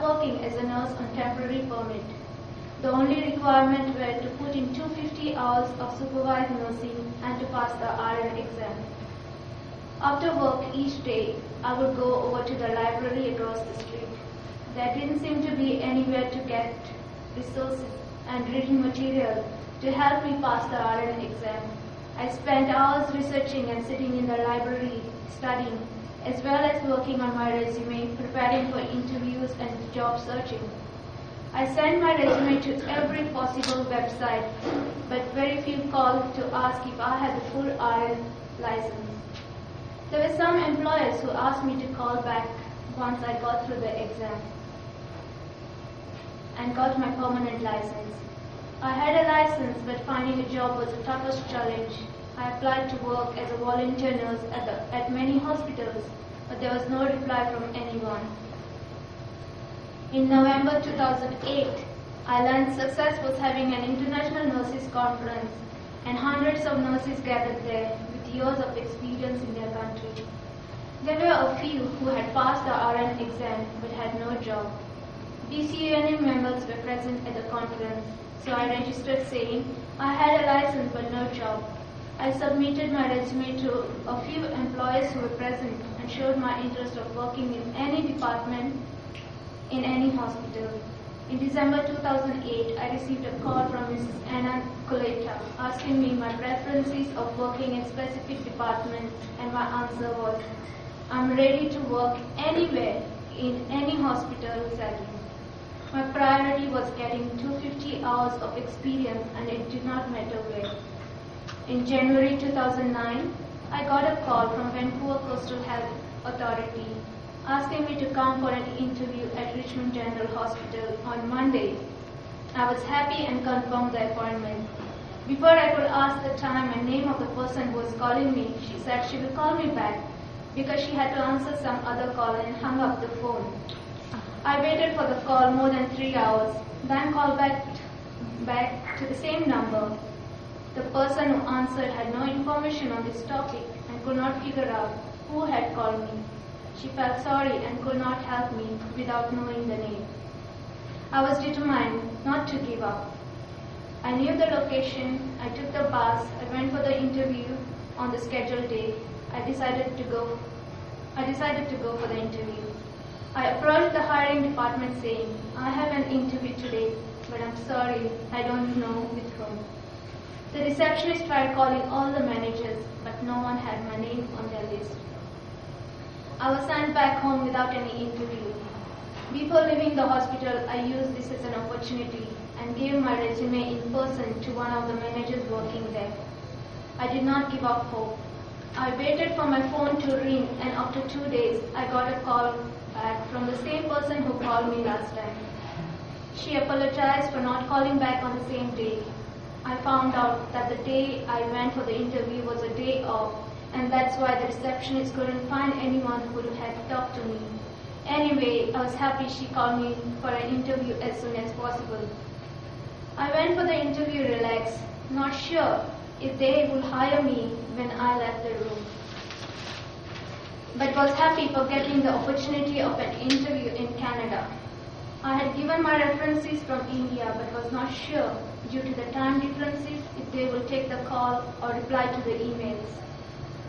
working as a nurse on temporary permit. The only requirement were to put in 250 hours of supervised nursing and to pass the RN exam. After work each day, I would go over to the library across the street. There didn't seem to be anywhere to get resources and reading material to help me pass the RN exam. I spent hours researching and sitting in the library studying, as well as working on my resume, preparing for interviews and job searching. I sent my resume to every possible website, but very few called to ask if I had the full RN license. There were some employers who asked me to call back once I got through the exam and got my permanent license. I had a license, but finding a job was the toughest challenge. I applied to work as a volunteer nurse at many hospitals, but there was no reply from anyone. In November 2008, I learned success was having an international nurses conference, and hundreds of nurses gathered there with years of experience in their country. There were a few who had passed the RN exam but had no job. BCUNM members were present at the conference, so I registered saying I had a license but no job. I submitted my resume to a few employers who were present and showed my interest of working in any department in any hospital. In December 2008, I received a call from Mrs. Anna Coletta asking me my preferences of working in specific departments, and my answer was, I'm ready to work anywhere in any hospital setting. My priority was getting 250 hours of experience, and it did not matter where. In January 2009, I got a call from Vancouver Coastal Health Authority asking me to come for an interview at Richmond General Hospital on Monday. I was happy and confirmed the appointment. Before I could ask the time and name of the person who was calling me, she said she would call me back because she had to answer some other call and hung up the phone. I waited for the call more than 3 hours, then called back to the same number. The person who answered had no information on this topic and could not figure out who had called me. She felt sorry and could not help me without knowing the name. I was determined not to give up. I knew the location, I took the bus, I went for the interview on the scheduled day. I decided to go for the interview. I approached the hiring department saying, I have an interview today, but I'm sorry, I don't know with whom. The receptionist tried calling all the managers, but no one had my name on their list. I was sent back home without any interview. Before leaving the hospital, I used this as an opportunity and gave my resume in person to one of the managers working there. I did not give up hope. I waited for my phone to ring, and after 2 days, I got a call back from the same person who called me last time. She apologized for not calling back on the same day. I found out that the day I went for the interview was a day off, and that's why the receptionist couldn't find anyone who had talked to me. Anyway, I was happy she called me for an interview as soon as possible. I went for the interview relaxed, not sure if they would hire me when I left the room, but was happy for getting the opportunity of an interview in Canada. I had given my references from India, but was not sure, due to the time differences, if they would take the call or reply to the emails.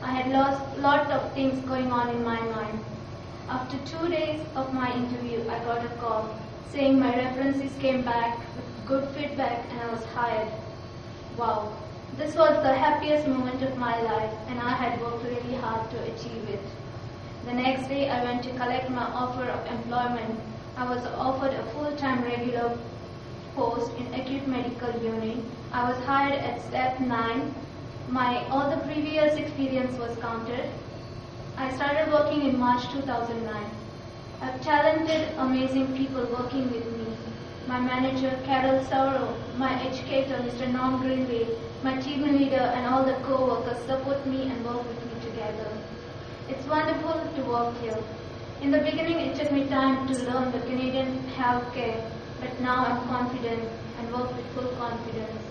I had lots of things going on in my mind. After 2 days of my interview, I got a call saying my references came back with good feedback and I was hired. Wow, this was the happiest moment of my life, and I had worked really hard to achieve it. The next day, I went to collect my offer of employment. I was offered a full-time regular post in acute medical unit. I was hired at step 9. All the previous experience was counted. I started working in March 2009. I have talented, amazing people working with me. My manager, Carol Sauro, my educator, Mr. Norm Greenway, my team leader, and all the co-workers support me and work with me together. It's wonderful to work here. In the beginning, it took me time to learn the Canadian healthcare, but now I'm confident and work with full confidence.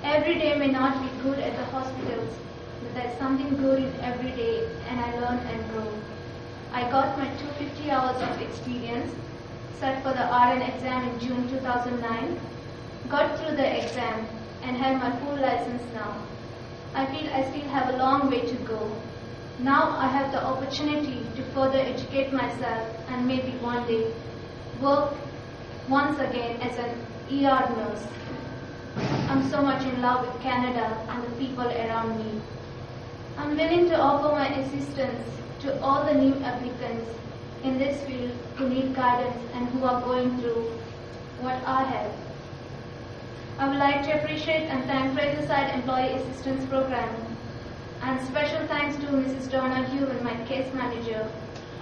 Every day may not be good at the hospitals, but there's something good in every day, and I learn and grow. I got my 250 hours of experience. sat for the RN exam in June 2009, got through the exam, and have my full license now. I feel I still have a long way to go. Now I have the opportunity to further educate myself and maybe one day work once again as an ER nurse. I'm so much in love with Canada and the people around me. I'm willing to offer my assistance to all the new applicants in this field who need guidance and who are going through what I have. I would like to appreciate and thank Fraserside Employee Assistance Program, and special thanks to Mrs. Donna Hewen, my case manager.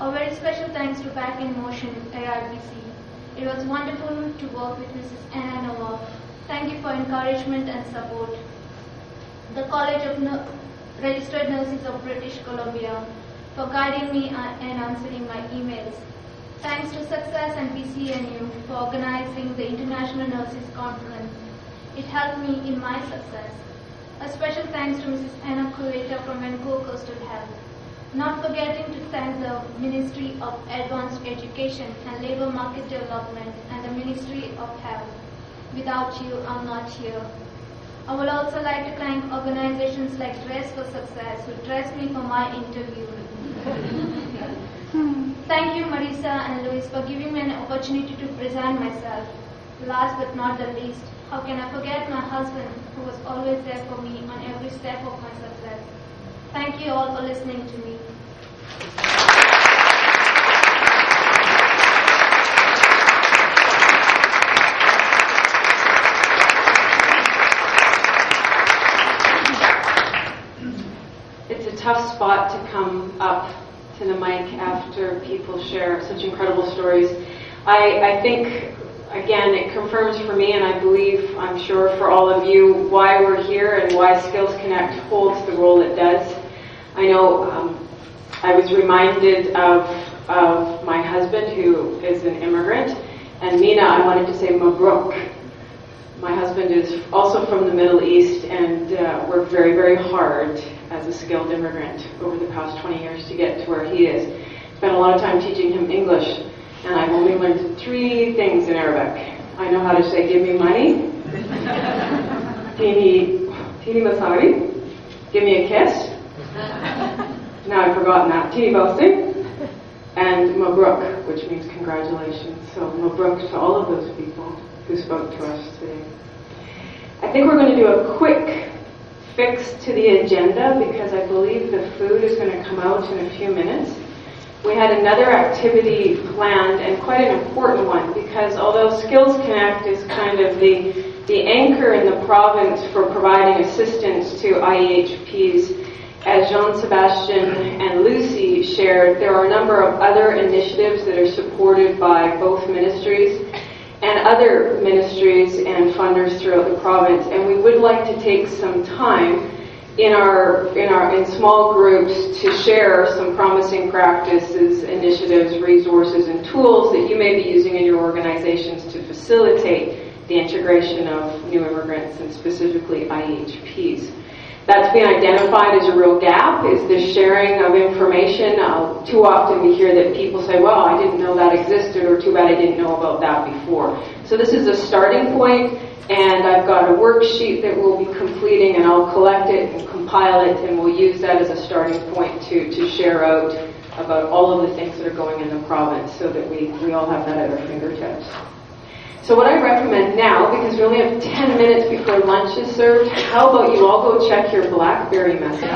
A very special thanks to Back in Motion, ARBC. It was wonderful to work with Mrs. Anna Nova. Thank you for encouragement and support. The College of Registered Nurses of British Columbia for guiding me and answering my emails. Thanks to Success and BCNU for organizing the International Nurses Conference. It helped me in my success. A special thanks to Mrs. Anna Kuleta from Vancouver Coastal Health. Not forgetting to thank the Ministry of Advanced Education and Labour Market Development and the Ministry of Health. Without you, I'm not here. I would also like to thank organizations like Dress for Success who dressed me for my interview. Thank you, Marisa and Luis, for giving me an opportunity to present myself. Last but not the least, how can I forget my husband, who was always there for me on every step of my success. Thank you all for listening to me. It's a tough spot to come up to the mic after people share such incredible stories. I think, again, it confirms for me, and I believe, I'm sure for all of you, why we're here and why Skills Connect holds the role it does. I know I was reminded of my husband, who is an immigrant, and Mina, I wanted to say Mabruk. My husband is also from the Middle East and worked very, very hard as a skilled immigrant over the past 20 years to get to where he is. Spent a lot of time teaching him English, and I've only learned 3 things in Arabic. I know how to say, give me money, tini masari, give me a kiss. Now I've forgotten that. Tini bosing, and Mabruk, which means congratulations. So Mabruk to all of those people who spoke to us today. I think we're going to do a quick fix to the agenda because I believe the food is going to come out in a few minutes. We had another activity planned, and quite an important one, because although Skills Connect is kind of the anchor in the province for providing assistance to IEHPs, as Jean-Sebastian and Lucy shared, there are a number of other initiatives that are supported by both ministries and other ministries and funders throughout the province, and we would like to take some time in small groups to share some promising practices, initiatives, resources, and tools that you may be using in your organizations to facilitate the integration of new immigrants and specifically IEHPs. That's been identified as a real gap, is the sharing of information. Too often we hear that people say, well, I didn't know that existed, or too bad I didn't know about that before. So this is a starting point, and I've got a worksheet that we'll be completing, and I'll collect it and compile it, and we'll use that as a starting point to share out about all of the things that are going in the province so that we all have that at our fingertips. So what I recommend now, because we only have 10 minutes before lunch is served, how about you all go check your BlackBerry message?